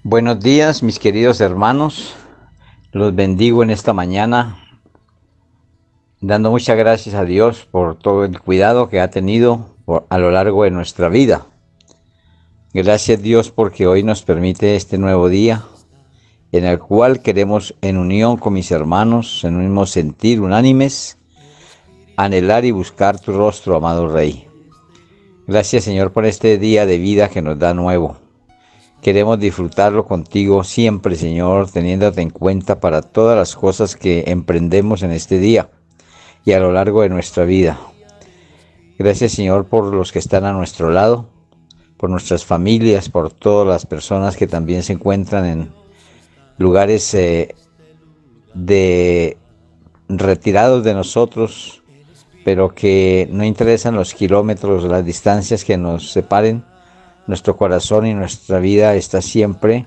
Buenos días, mis queridos hermanos. Los bendigo en esta mañana, dando muchas gracias a Dios por todo el cuidado que ha tenido a lo largo de nuestra vida. Gracias Dios porque hoy nos permite este nuevo día en el cual queremos, en unión con mis hermanos, en un mismo sentir, unánimes, anhelar y buscar tu rostro, amado Rey. Gracias Señor por este día de vida que nos da nuevo. Queremos disfrutarlo contigo siempre, Señor, teniéndote en cuenta para todas las cosas que emprendemos en este día y a lo largo de nuestra vida. Gracias, Señor, por los que están a nuestro lado, por nuestras familias, por todas las personas que también se encuentran en lugares de retirados de nosotros, pero que no interesan los kilómetros, las distancias que nos separen. Nuestro corazón y nuestra vida está siempre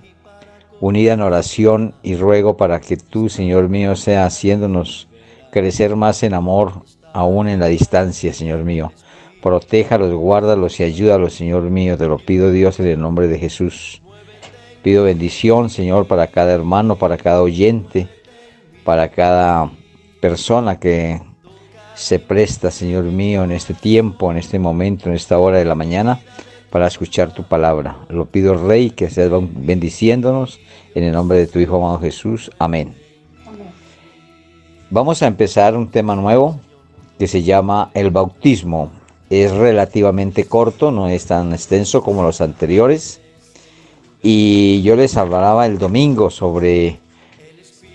unida en oración y ruego para que tú, Señor mío, sea haciéndonos crecer más en amor, aún en la distancia, Señor mío. Protéjalos, guárdalos y ayúdalos, Señor mío. Te lo pido, Dios, en el nombre de Jesús. Pido bendición, Señor, para cada hermano, para cada oyente, para cada persona que se presta, Señor mío, en este tiempo, en este momento, en esta hora de la mañana, para escuchar tu palabra. Lo pido, Rey, que seas bendiciéndonos en el nombre de tu Hijo amado Jesús. Amén. Vamos a empezar un tema nuevo que se llama el bautismo. Es relativamente corto, no es tan extenso como los anteriores. Y yo les hablaba el domingo sobre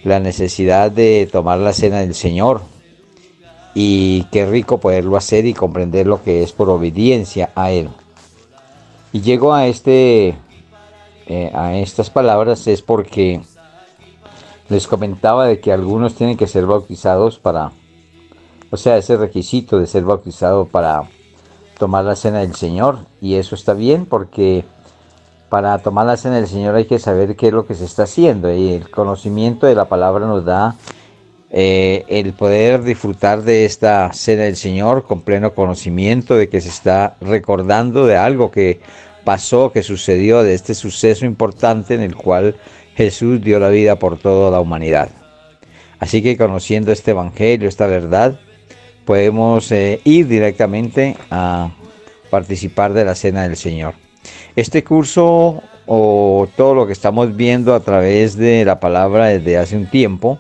la necesidad de tomar la cena del Señor. Y qué rico poderlo hacer y comprender lo que es por obediencia a Él. Y llego a estas palabras es porque les comentaba de que algunos tienen que ser bautizados ese requisito de ser bautizado para tomar la cena del Señor. Y eso está bien porque para tomar la cena del Señor hay que saber qué es lo que se está haciendo. Y el conocimiento de la palabra nos da el poder disfrutar de esta cena del Señor con pleno conocimiento de que se está recordando de algo que pasó, que sucedió, de este suceso importante en el cual Jesús dio la vida por toda la humanidad. Así que conociendo este evangelio, esta verdad, podemos ir directamente a participar de la cena del Señor. Este curso o todo lo que estamos viendo a través de la palabra desde hace un tiempo,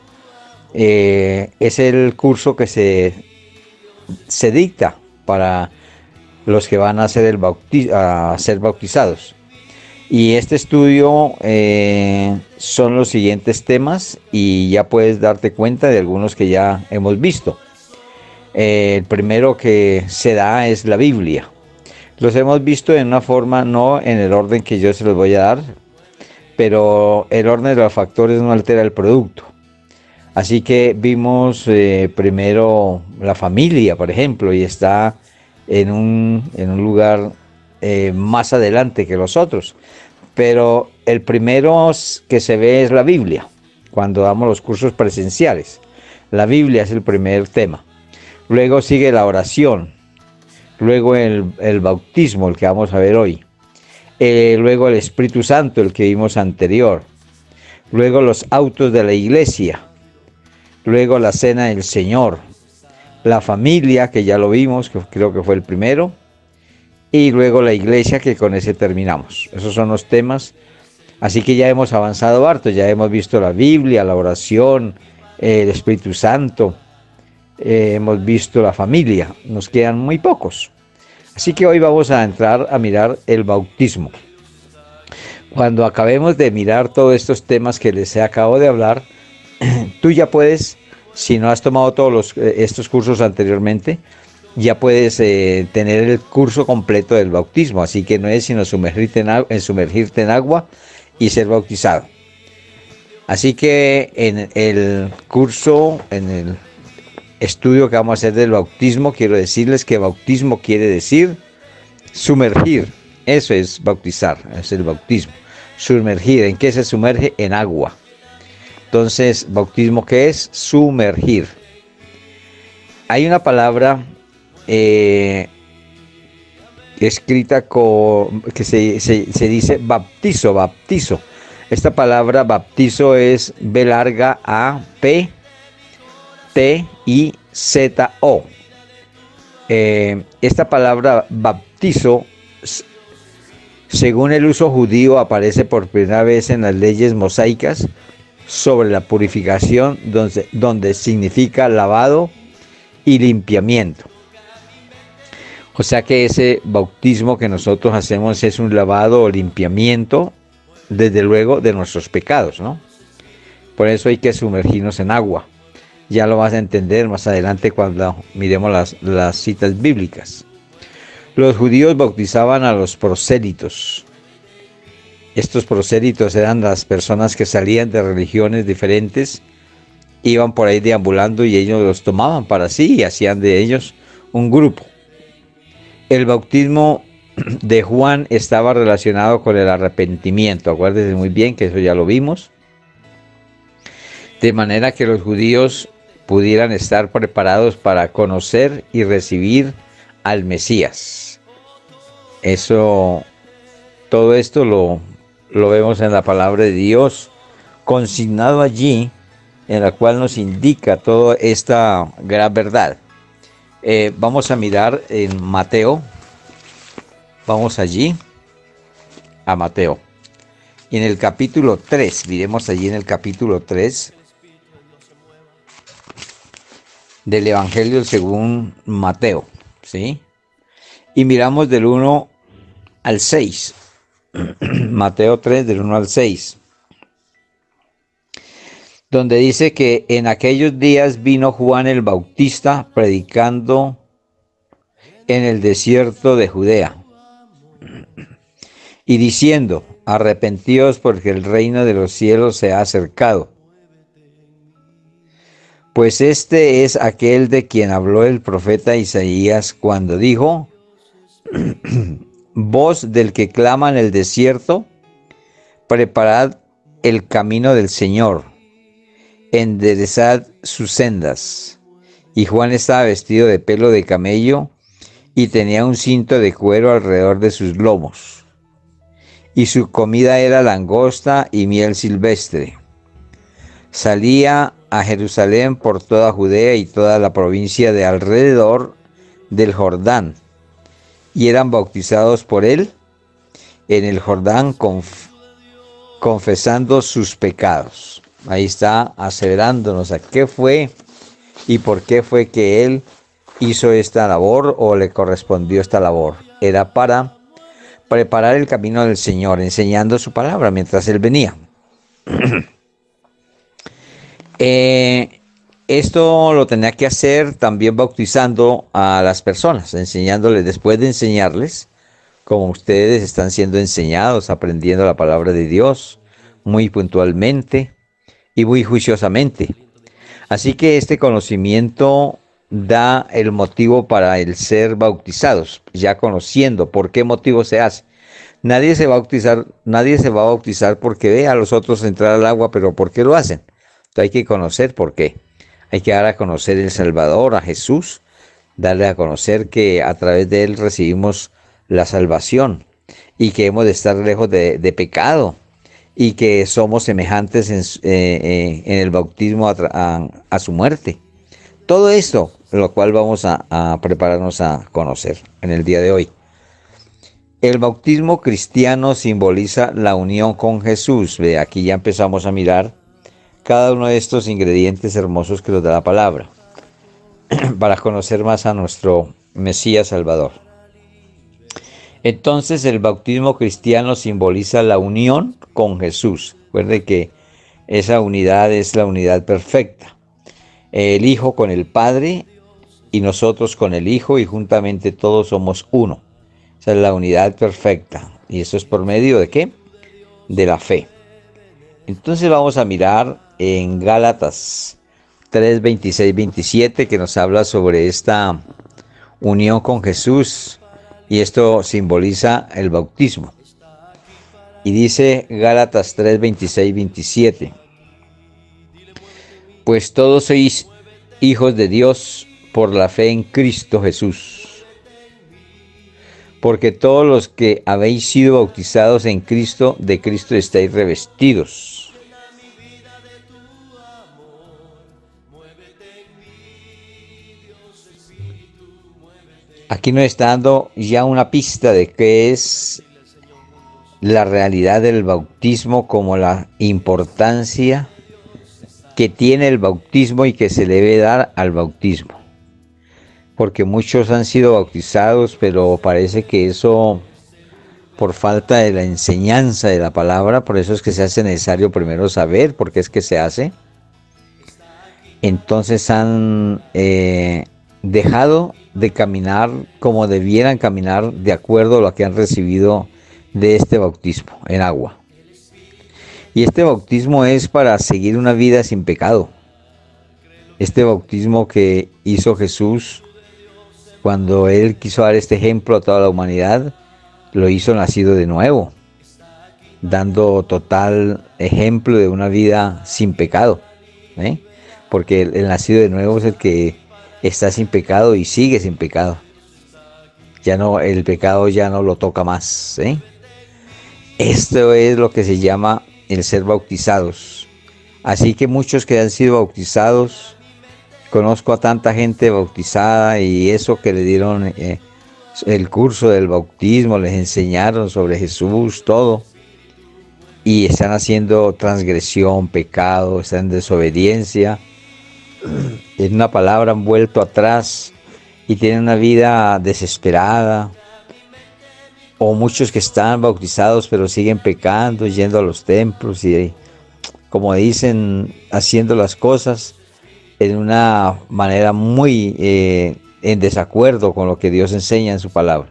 es el curso que se dicta para los que van a ser bautizados. Y este estudio son los siguientes temas y ya puedes darte cuenta de algunos que ya hemos visto. El primero que se da es la Biblia. Los hemos visto en una forma, no en el orden que yo se los voy a dar, pero el orden de los factores no altera el producto. Así que vimos primero la familia, por ejemplo, y está en un lugar más adelante que los otros. Pero el primero que se ve es la Biblia, cuando damos los cursos presenciales. La Biblia es el primer tema. Luego sigue la oración. Luego el bautismo, el que vamos a ver hoy. Luego el Espíritu Santo, el que vimos anterior. Luego los autos de la iglesia. Luego la cena del Señor, la familia, que ya lo vimos, que creo que fue el primero, y luego la iglesia, que con ese terminamos. Esos son los temas, así que ya hemos avanzado harto, ya hemos visto la Biblia, la oración, el Espíritu Santo, hemos visto la familia, nos quedan muy pocos. Así que hoy vamos a entrar a mirar el bautismo. Cuando acabemos de mirar todos estos temas que les acabo de hablar, tú ya puedes, si no has tomado todos estos cursos anteriormente, ya puedes tener el curso completo del bautismo. Así que no es sino sumergirte en agua y ser bautizado. Así que en el curso, en el estudio que vamos a hacer del bautismo, quiero decirles que bautismo quiere decir sumergir. Eso es bautizar, es el bautismo. Sumergir, ¿en qué se sumerge? En agua. Entonces, bautismo, ¿qué es? Sumergir. Hay una palabra escrita que se dice baptizo. Esta palabra baptizo es B larga A P T I Z O. Esta palabra baptizo, según el uso judío, aparece por primera vez en las leyes mosaicas sobre la purificación, donde significa lavado y limpiamiento. O sea que ese bautismo que nosotros hacemos es un lavado o limpiamiento, desde luego, de nuestros pecados, ¿no? Por eso hay que sumergirnos en agua. Ya lo vas a entender más adelante cuando miremos las citas bíblicas. Los judíos bautizaban a los prosélitos. Estos prosélitos eran las personas que salían de religiones diferentes, iban por ahí deambulando y ellos los tomaban para sí y hacían de ellos un grupo. El bautismo de Juan estaba relacionado con el arrepentimiento. Acuérdense muy bien que eso ya lo vimos. De manera que los judíos pudieran estar preparados para conocer y recibir al Mesías. Todo esto lo vemos en la palabra de Dios, consignado allí, en la cual nos indica toda esta gran verdad. Vamos a mirar en Mateo. Vamos allí a Mateo. Y en el capítulo 3, miremos allí en el capítulo 3 del Evangelio según Mateo, ¿sí? Y miramos del 1 al 6. Mateo 3, del 1 al 6. Donde dice que en aquellos días vino Juan el Bautista predicando en el desierto de Judea y diciendo: arrepentíos porque el reino de los cielos se ha acercado. Pues este es aquel de quien habló el profeta Isaías cuando dijo: voz del que clama en el desierto, preparad el camino del Señor, enderezad sus sendas. Y Juan estaba vestido de pelo de camello y tenía un cinto de cuero alrededor de sus lomos. Y su comida era langosta y miel silvestre. Salía a Jerusalén por toda Judea y toda la provincia de alrededor del Jordán, y eran bautizados por él en el Jordán confesando sus pecados. Ahí está aseverándonos a qué fue y por qué fue que él hizo esta labor o le correspondió esta labor. Era para preparar el camino del Señor, enseñando su palabra mientras él venía. Esto lo tenía que hacer también bautizando a las personas, enseñándoles, después de enseñarles, como ustedes están siendo enseñados, aprendiendo la palabra de Dios muy puntualmente y muy juiciosamente. Así que este conocimiento da el motivo para el ser bautizados, ya conociendo por qué motivo se hace. Nadie se va a bautizar porque ve a los otros entrar al agua, pero ¿por qué lo hacen? Entonces hay que conocer por qué. Hay que dar a conocer el Salvador, a Jesús, darle a conocer que a través de él recibimos la salvación y que hemos de estar lejos de pecado y que somos semejantes en el bautismo a su muerte. Todo esto, lo cual vamos a prepararnos a conocer en el día de hoy. El bautismo cristiano simboliza la unión con Jesús. Ve, aquí ya empezamos a mirar cada uno de estos ingredientes hermosos que nos da la palabra para conocer más a nuestro Mesías Salvador. Entonces el bautismo cristiano simboliza la unión con Jesús. Recuerde que esa unidad es la unidad perfecta. El Hijo con el Padre y nosotros con el Hijo, y juntamente todos somos uno. Esa es la unidad perfecta. ¿Y eso es por medio de qué? De la fe. Entonces vamos a mirar en Gálatas 3, 26, 27, que nos habla sobre esta unión con Jesús, y esto simboliza el bautismo. Y dice Gálatas 3, 26, 27: pues todos sois hijos de Dios por la fe en Cristo Jesús. porque todos los que habéis sido bautizados en Cristo, de Cristo estáis revestidos. Aquí nos está dando ya una pista de qué es la realidad del bautismo, como la importancia que tiene el bautismo y que se le debe dar al bautismo. Porque muchos han sido bautizados, pero parece que eso, por falta de la enseñanza de la palabra, por eso es que se hace necesario primero saber por qué es que se hace. Entonces han dejado de caminar como debieran caminar de acuerdo a lo que han recibido de este bautismo en agua. Y este bautismo es para seguir una vida sin pecado. Este bautismo que hizo Jesús cuando Él quiso dar este ejemplo a toda la humanidad, lo hizo nacido de nuevo, dando total ejemplo de una vida sin pecado, ¿eh? Porque el nacido de nuevo es el que está sin pecado y sigue sin pecado. Ya no, el pecado ya no lo toca más, ¿eh? Esto es lo que se llama el ser bautizados. Así que muchos que han sido bautizados, conozco a tanta gente bautizada y eso que le dieron el curso del bautismo, les enseñaron sobre Jesús, todo. Y están haciendo transgresión, pecado, están en desobediencia. En una palabra han vuelto atrás y tienen una vida desesperada. O muchos que están bautizados pero siguen pecando, yendo a los templos y, como dicen, haciendo las cosas en una manera muy en desacuerdo con lo que Dios enseña en su palabra.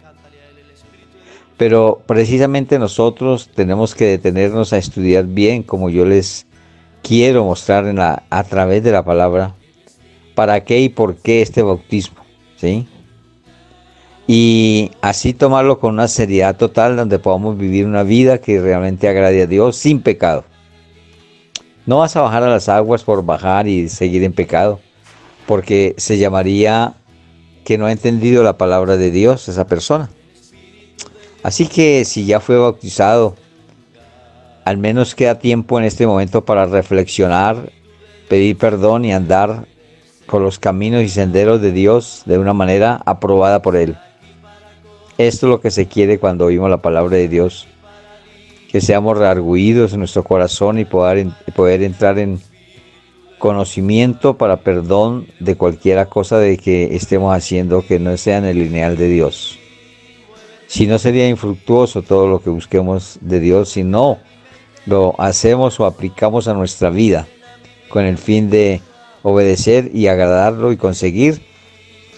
Pero precisamente nosotros tenemos que detenernos a estudiar bien, como yo les quiero mostrar a través de la palabra, para qué y por qué este bautismo, ¿sí? Y así tomarlo con una seriedad total, donde podamos vivir una vida que realmente agrade a Dios sin pecado. No vas a bajar a las aguas por bajar y seguir en pecado, porque se llamaría que no ha entendido la palabra de Dios esa persona. Así que si ya fue bautizado, al menos queda tiempo en este momento para reflexionar, pedir perdón y andar por los caminos y senderos de Dios de una manera aprobada por Él. Esto es lo que se quiere cuando oímos la palabra de Dios, que seamos redargüidos en nuestro corazón y poder entrar en conocimiento para perdón de cualquier cosa de que estemos haciendo que no sea en el lineal de Dios. Si no, sería infructuoso todo lo que busquemos de Dios si no lo hacemos o aplicamos a nuestra vida con el fin de obedecer y agradarlo y conseguir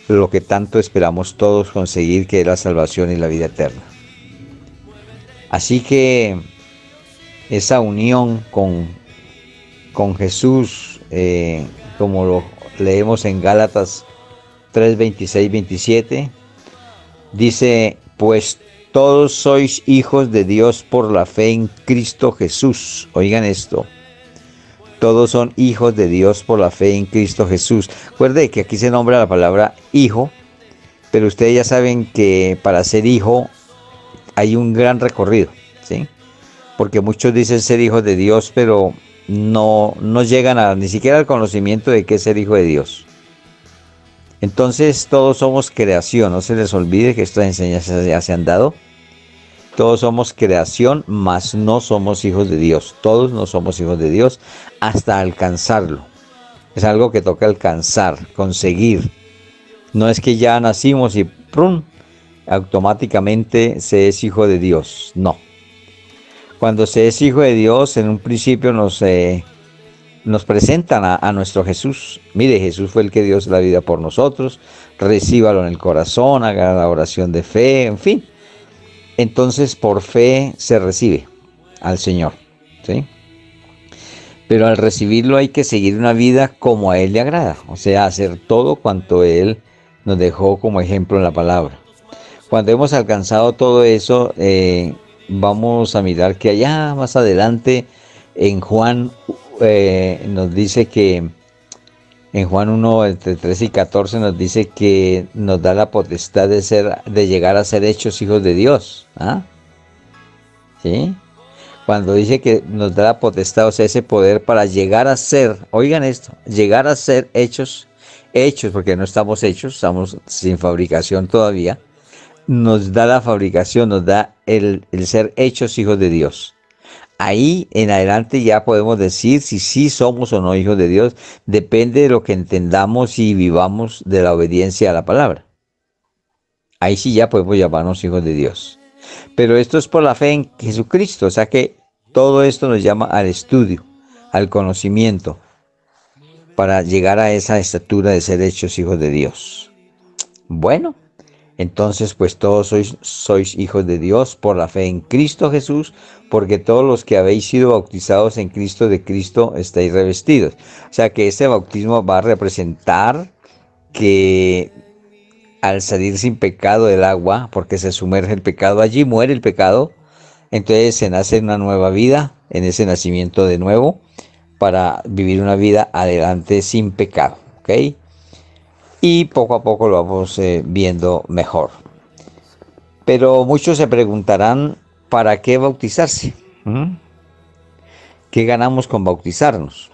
lo que tanto esperamos todos conseguir, que es la salvación y la vida eterna. Así que esa unión con Jesús, como lo leemos en Gálatas 3, 26, 27, dice: pues todos sois hijos de Dios por la fe en Cristo Jesús. Oigan esto. Todos son hijos de Dios por la fe en Cristo Jesús. Recuerde que aquí se nombra la palabra hijo, pero ustedes ya saben que para ser hijo hay un gran recorrido, ¿sí? Porque muchos dicen ser hijos de Dios, pero no llegan ni siquiera al conocimiento de qué es ser hijo de Dios. Entonces todos somos creación, no se les olvide que estas enseñanzas ya se han dado. Todos somos creación, mas no somos hijos de Dios. Todos no somos hijos de Dios hasta alcanzarlo. Es algo que toca alcanzar, conseguir. No es que ya nacimos y ¡prum!, automáticamente se es hijo de Dios. No. Cuando se es hijo de Dios, en un principio nos presentan a nuestro Jesús. Mire, Jesús fue el que dio la vida por nosotros. Recíbalo en el corazón, haga la oración de fe, en fin. Entonces por fe se recibe al Señor, ¿sí? Pero al recibirlo hay que seguir una vida como a Él le agrada, o sea, hacer todo cuanto Él nos dejó como ejemplo en la palabra. Cuando hemos alcanzado todo eso, vamos a mirar que allá más adelante en Juan nos dice que En Juan 1, entre 13 y 14 nos dice que nos da la potestad de llegar a ser hechos hijos de Dios. ¿Ah? ¿Sí? Cuando dice que nos da la potestad, o sea, ese poder para llegar a ser, oigan esto, llegar a ser hechos, porque no estamos hechos, estamos sin fabricación todavía, nos da la fabricación, nos da el ser hechos hijos de Dios. Ahí en adelante ya podemos decir si sí somos o no hijos de Dios, depende de lo que entendamos y vivamos de la obediencia a la palabra. Ahí sí ya podemos llamarnos hijos de Dios. Pero esto es por la fe en Jesucristo, o sea que todo esto nos llama al estudio, al conocimiento, para llegar a esa estatura de ser hechos hijos de Dios. Bueno, entonces pues todos sois hijos de Dios por la fe en Cristo Jesús, porque todos los que habéis sido bautizados en Cristo, de Cristo estáis revestidos. O sea que este bautismo va a representar que al salir sin pecado del agua, porque se sumerge el pecado, allí muere el pecado, entonces se nace una nueva vida, en ese nacimiento de nuevo, para vivir una vida adelante sin pecado, ¿ok? Y poco a poco lo vamos viendo mejor. Pero muchos se preguntarán, ¿para qué bautizarse? ¿Mm? ¿Qué ganamos con bautizarnos?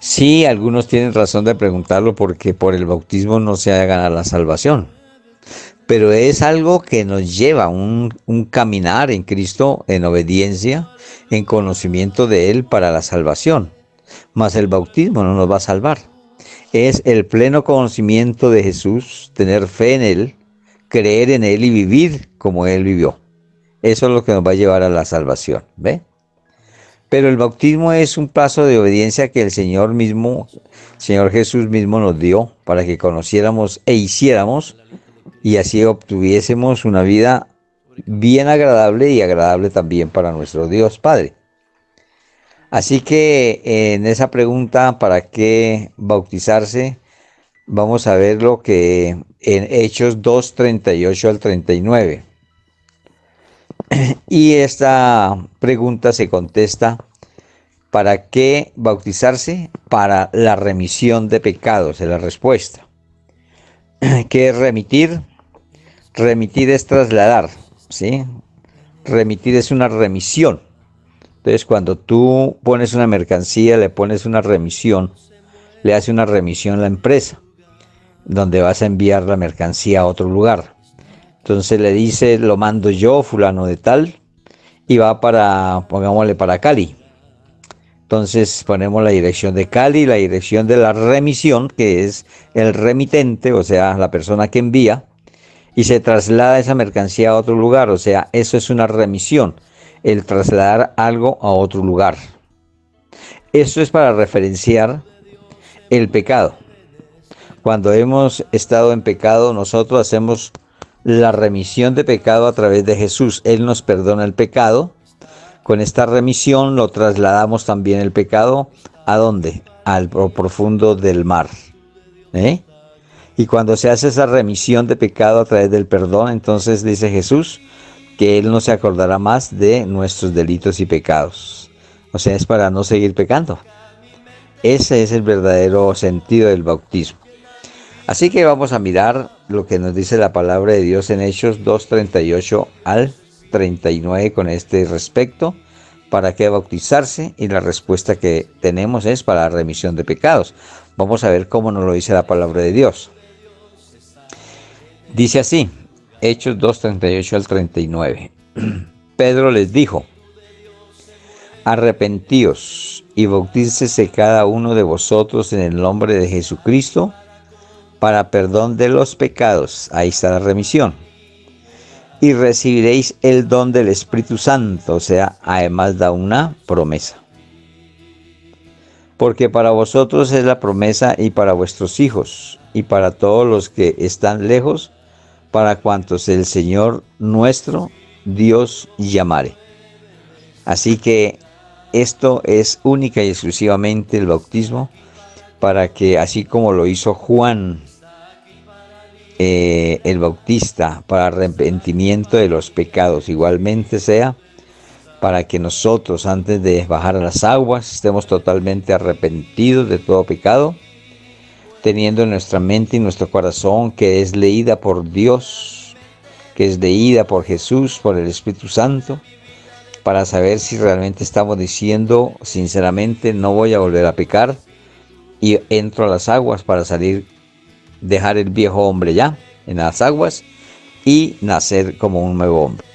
Sí, algunos tienen razón de preguntarlo porque por el bautismo no se ha de ganar la salvación. Pero es algo que nos lleva a un caminar en Cristo, en obediencia, en conocimiento de Él para la salvación. Mas el bautismo no nos va a salvar. Es el pleno conocimiento de Jesús, tener fe en Él, creer en Él y vivir como Él vivió. Eso es lo que nos va a llevar a la salvación, ¿ve? Pero el bautismo es un paso de obediencia que el Señor mismo, Señor Jesús mismo nos dio para que conociéramos e hiciéramos y así obtuviésemos una vida bien agradable y agradable también para nuestro Dios Padre. Así que en esa pregunta, ¿para qué bautizarse? Vamos a ver lo que en Hechos 2, 38 al 39. Y esta pregunta se contesta, ¿para qué bautizarse? Para la remisión de pecados, es la respuesta. ¿Qué es remitir? Remitir es trasladar, ¿sí? Remitir es una remisión. Entonces, cuando tú pones una mercancía, le pones una remisión, le hace una remisión a la empresa, donde vas a enviar la mercancía a otro lugar. Entonces le dice, lo mando yo, fulano de tal, y va para, pongámosle, para Cali. Entonces ponemos la dirección de Cali, la dirección de la remisión, que es el remitente, o sea, la persona que envía, y se traslada esa mercancía a otro lugar, o sea, eso es una remisión, el trasladar algo a otro lugar. Eso es para referenciar el pecado. Cuando hemos estado en pecado, nosotros hacemos la remisión de pecado a través de Jesús. Él nos perdona el pecado. Con esta remisión lo trasladamos también el pecado. ¿A dónde? Al profundo del mar. ¿Eh? Y cuando se hace esa remisión de pecado a través del perdón, entonces dice Jesús que Él no se acordará más de nuestros delitos y pecados. O sea, es para no seguir pecando. Ese es el verdadero sentido del bautismo. Así que vamos a mirar lo que nos dice la palabra de Dios en Hechos 2:38 al 39 con este respecto. ¿Para qué bautizarse? Y la respuesta que tenemos es para la remisión de pecados. Vamos a ver cómo nos lo dice la palabra de Dios. Dice así, Hechos 2:38 al 39. Pedro les dijo, arrepentíos y bautícese cada uno de vosotros en el nombre de Jesucristo para perdón de los pecados. Ahí está la remisión. Y recibiréis el don del Espíritu Santo, o sea, además da una promesa. Porque para vosotros es la promesa y para vuestros hijos y para todos los que están lejos, para cuantos el Señor nuestro Dios llamare. Así que esto es única y exclusivamente el bautismo para que, así como lo hizo Juan el Bautista para arrepentimiento de los pecados, igualmente sea para que nosotros, antes de bajar a las aguas, estemos totalmente arrepentidos de todo pecado, teniendo en nuestra mente y nuestro corazón que es leída por Dios, que es leída por Jesús, por el Espíritu Santo, para saber si realmente estamos diciendo sinceramente no voy a volver a pecar y entro a las aguas para salir, dejar el viejo hombre ya en las aguas y nacer como un nuevo hombre.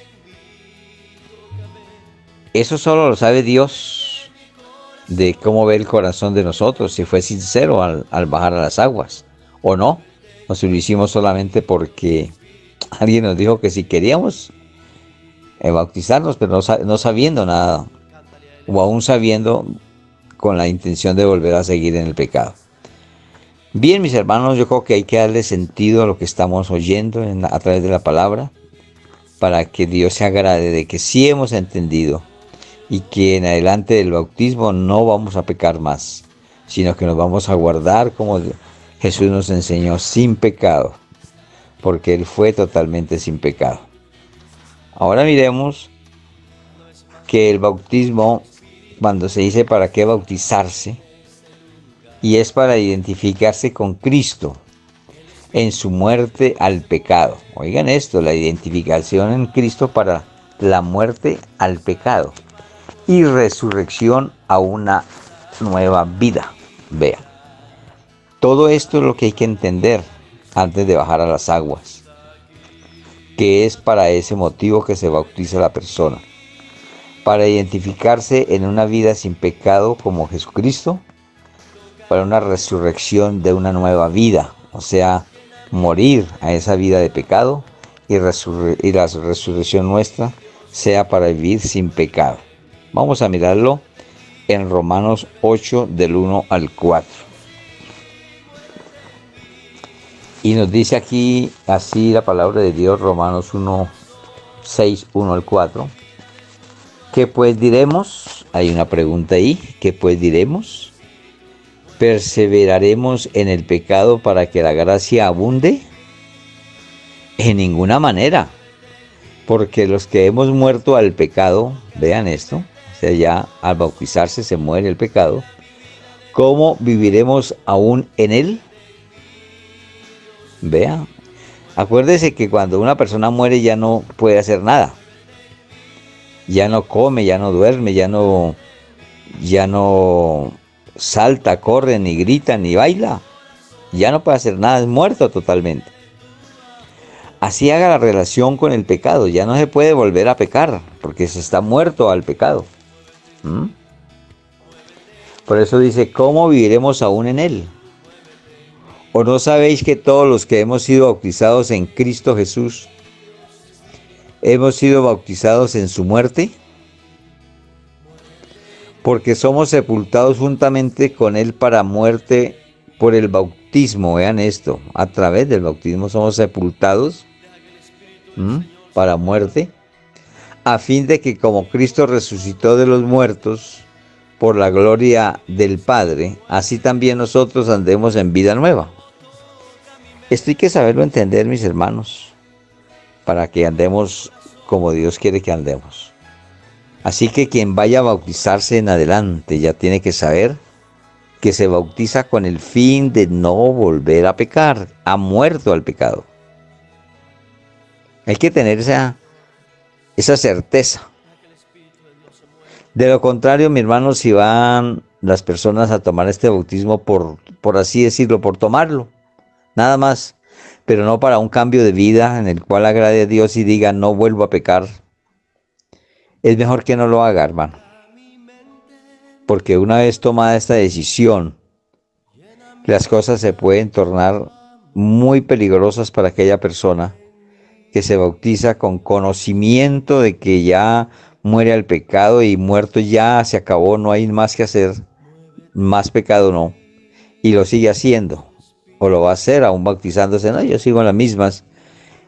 Eso solo lo sabe Dios, de cómo ve el corazón de nosotros, si fue sincero al bajar a las aguas o no, o si lo hicimos solamente porque alguien nos dijo que si queríamos bautizarnos, pero no sabiendo nada, o aún sabiendo con la intención de volver a seguir en el pecado. Bien, mis hermanos, yo creo que hay que darle sentido a lo que estamos oyendo a través de la palabra, para que Dios se agrade de que sí hemos entendido y que en adelante del bautismo no vamos a pecar más, sino que nos vamos a guardar como Jesús nos enseñó, sin pecado, porque Él fue totalmente sin pecado. Ahora miremos que el bautismo, cuando se dice para qué bautizarse, y es para identificarse con Cristo en su muerte al pecado. Oigan esto, la identificación en Cristo para la muerte al pecado y resurrección a una nueva vida. Vean, todo esto es lo que hay que entender antes de bajar a las aguas, que es para ese motivo que se bautiza la persona, para identificarse en una vida sin pecado como Jesucristo, para una resurrección de una nueva vida, o sea, morir a esa vida de pecado y la resurrección nuestra sea para vivir sin pecado. Vamos a mirarlo en Romanos 8 del 1 al 4. Y nos dice aquí así la palabra de Dios, Romanos 1, 6, 1 al 4. ¿Qué pues diremos? Hay una pregunta ahí. ¿Qué pues diremos? ¿Perseveraremos en el pecado para que la gracia abunde? En ninguna manera, porque los que hemos muerto al pecado, vean esto, o sea, ya al bautizarse se muere el pecado, ¿cómo viviremos aún en él? Vean, acuérdese que cuando una persona muere ya no puede hacer nada, ya no come, ya no duerme, ya no salta, corre, ni grita, ni baila, ya no puede hacer nada, es muerto totalmente. Así haga la relación con el pecado, ya no se puede volver a pecar, porque se está muerto al pecado. Por eso dice, ¿cómo viviremos aún en él? ¿O no sabéis que todos los que hemos sido bautizados en Cristo Jesús, hemos sido bautizados en su muerte? Porque somos sepultados juntamente con él para muerte por el bautismo. Vean esto, a través del bautismo somos sepultados para muerte, a fin de que como Cristo resucitó de los muertos por la gloria del Padre, así también nosotros andemos en vida nueva. Esto hay que saberlo entender, mis hermanos, para que andemos como Dios quiere que andemos. Así que quien vaya a bautizarse en adelante ya tiene que saber que se bautiza con el fin de no volver a pecar, ha muerto al pecado. Hay que tener esa certeza. De lo contrario, mi hermano, si van las personas a tomar este bautismo por así decirlo, por tomarlo, nada más, pero no para un cambio de vida en el cual agrade a Dios y diga no vuelvo a pecar, es mejor que no lo haga, hermano. Porque una vez tomada esta decisión, las cosas se pueden tornar muy peligrosas para aquella persona que se bautiza con conocimiento de que ya muere al pecado y muerto ya se acabó, no hay más que hacer, más pecado no, y lo sigue haciendo, o lo va a hacer aún bautizándose, no, yo sigo en las mismas.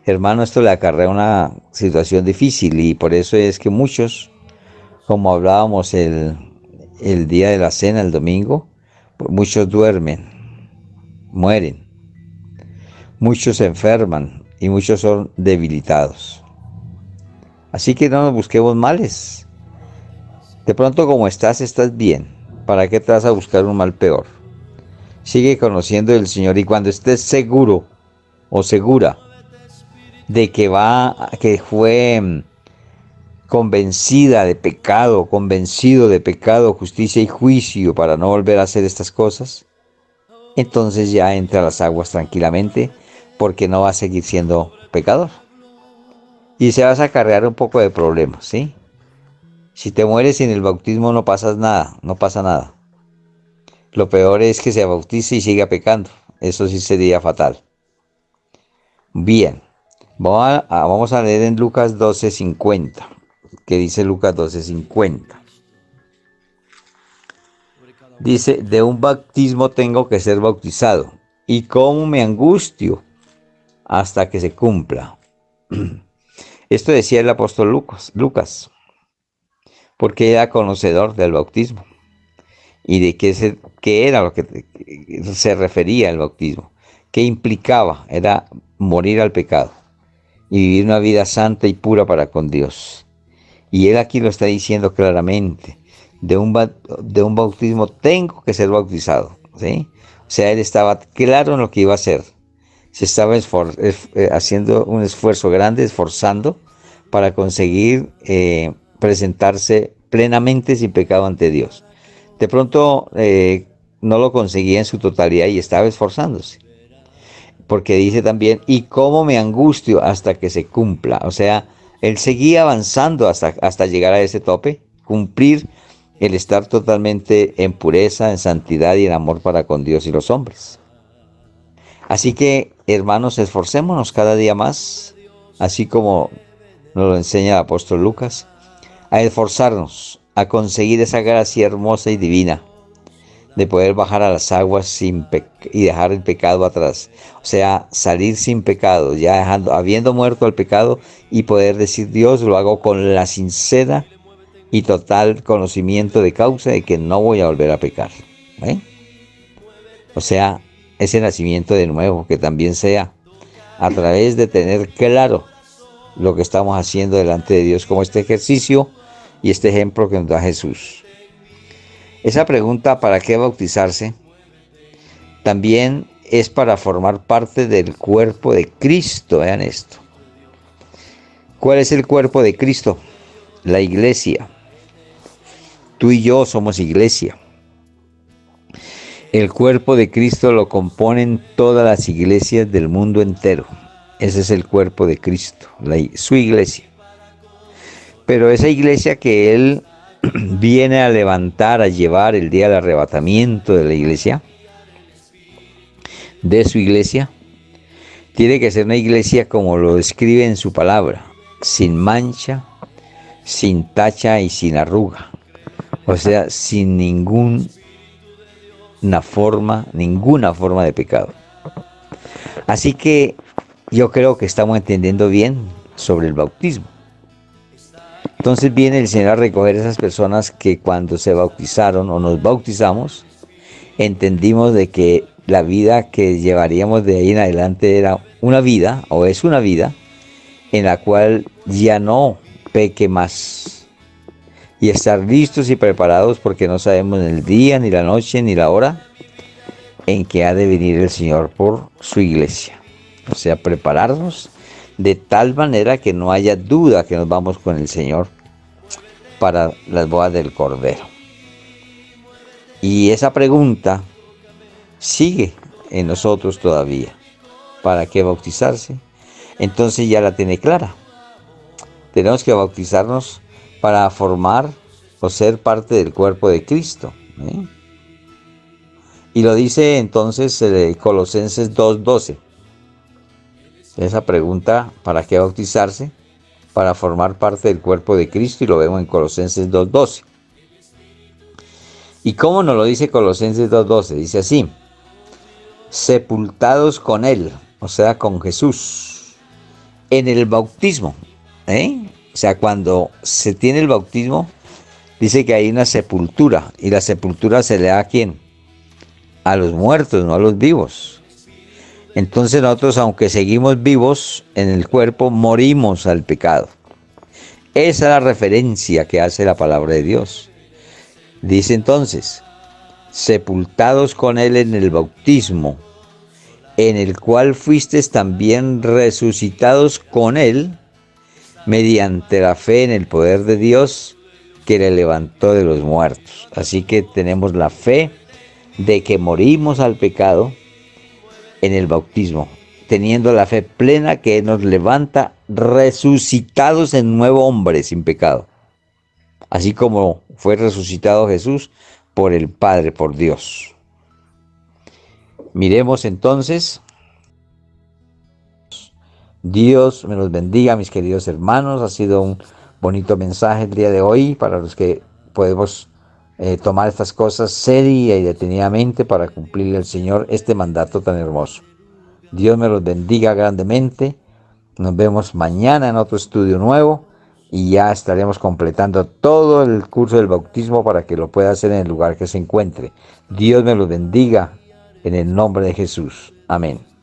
Hermano, esto le acarrea una situación difícil y por eso es que muchos, como hablábamos el día de la cena, el domingo, muchos duermen, mueren, muchos se enferman y muchos son debilitados. Así que no nos busquemos males, De pronto como estás bien. ¿Para qué te vas a buscar un mal peor? Sigue conociendo al Señor y cuando estés seguro o segura de que fue convencida de pecado, convencido de pecado, justicia y juicio para no volver a hacer estas cosas, entonces ya entra a las aguas tranquilamente porque no va a seguir siendo pecador. Y se vas a cargar un poco de problemas, ¿sí? Si te mueres sin el bautismo no pasa nada, no pasa nada. Lo peor es que se bautice y siga pecando. Eso sí sería fatal. Bien, vamos a leer en Lucas 12:50. ¿Qué dice Lucas 12:50? Dice, de un bautismo tengo que ser bautizado. ¿Y cómo me angustio hasta que se cumpla? Esto decía el apóstol Lucas, porque era conocedor del bautismo y de qué era lo que se refería el bautismo, qué implicaba, era morir al pecado y vivir una vida santa y pura para con Dios. Y él aquí lo está diciendo claramente, de un bautismo tengo que ser bautizado, ¿sí? O sea, él estaba claro en lo que iba a hacer, se estaba haciendo un esfuerzo grande, esforzando para conseguir presentarse plenamente sin pecado ante Dios. De pronto no lo conseguía en su totalidad y estaba esforzándose. Porque dice también, y cómo me angustio hasta que se cumpla. O sea, él seguía avanzando hasta llegar a ese tope, cumplir el estar totalmente en pureza, en santidad y en amor para con Dios y los hombres. Así que, hermanos, esforcémonos cada día más, así como nos lo enseña el apóstol Lucas, a esforzarnos, a conseguir esa gracia hermosa y divina de poder bajar a las aguas y dejar el pecado atrás. O sea, salir sin pecado, ya habiendo muerto al pecado y poder decir, Dios, lo hago con la sincera y total conocimiento de causa de que no voy a volver a pecar. ¿Eh? O sea, ese nacimiento de nuevo, que también sea a través de tener claro lo que estamos haciendo delante de Dios, como este ejercicio y este ejemplo que nos da Jesús. Esa pregunta, ¿para qué bautizarse?, también es para formar parte del cuerpo de Cristo. Vean esto. ¿Cuál es el cuerpo de Cristo? La iglesia. Tú y yo somos iglesia. El cuerpo de Cristo lo componen todas las iglesias del mundo entero. Ese es el cuerpo de Cristo, su iglesia. Pero esa iglesia que Él viene a levantar, a llevar el día del arrebatamiento de la iglesia, de su iglesia, tiene que ser una iglesia como lo describe en su palabra, sin mancha, sin tacha y sin arruga. O sea, sin ninguna forma de pecado. Así que yo creo que estamos entendiendo bien sobre el bautismo. Entonces viene el Señor a recoger a esas personas que cuando se bautizaron o nos bautizamos, entendimos de que la vida que llevaríamos de ahí en adelante era una vida, o es una vida, en la cual ya no peque más. Y estar listos y preparados porque no sabemos el día, ni la noche, ni la hora en que ha de venir el Señor por su iglesia. O sea, prepararnos de tal manera que no haya duda que nos vamos con el Señor para las bodas del Cordero. Y esa pregunta sigue en nosotros todavía. ¿Para qué bautizarse? Entonces ya la tiene clara. Tenemos que bautizarnos para formar o ser parte del cuerpo de Cristo. Y lo dice entonces Colosenses 2:12. Esa pregunta, ¿para qué bautizarse? Para formar parte del cuerpo de Cristo, y lo vemos en Colosenses 2:12. ¿Y cómo nos lo dice Colosenses 2:12? Dice así: sepultados con Él, o sea, con Jesús, en el bautismo. O sea, cuando se tiene el bautismo, dice que hay una sepultura, y la sepultura se le da ¿a quién? A los muertos, no a los vivos. Entonces nosotros, aunque seguimos vivos en el cuerpo, morimos al pecado. Esa es la referencia que hace la palabra de Dios. Dice entonces, sepultados con él en el bautismo, en el cual fuisteis también resucitados con él, mediante la fe en el poder de Dios que le levantó de los muertos. Así que tenemos la fe de que morimos al pecado en el bautismo, teniendo la fe plena que nos levanta resucitados en nuevo hombre sin pecado, así como fue resucitado Jesús por el Padre, por Dios. Miremos entonces. Dios me los bendiga, mis queridos hermanos. Ha sido un bonito mensaje el día de hoy para los que podemos tomar estas cosas seria y detenidamente para cumplirle al Señor este mandato tan hermoso. Dios me los bendiga grandemente. Nos vemos mañana en otro estudio nuevo y ya estaremos completando todo el curso del bautismo para que lo pueda hacer en el lugar que se encuentre. Dios me los bendiga en el nombre de Jesús. Amén.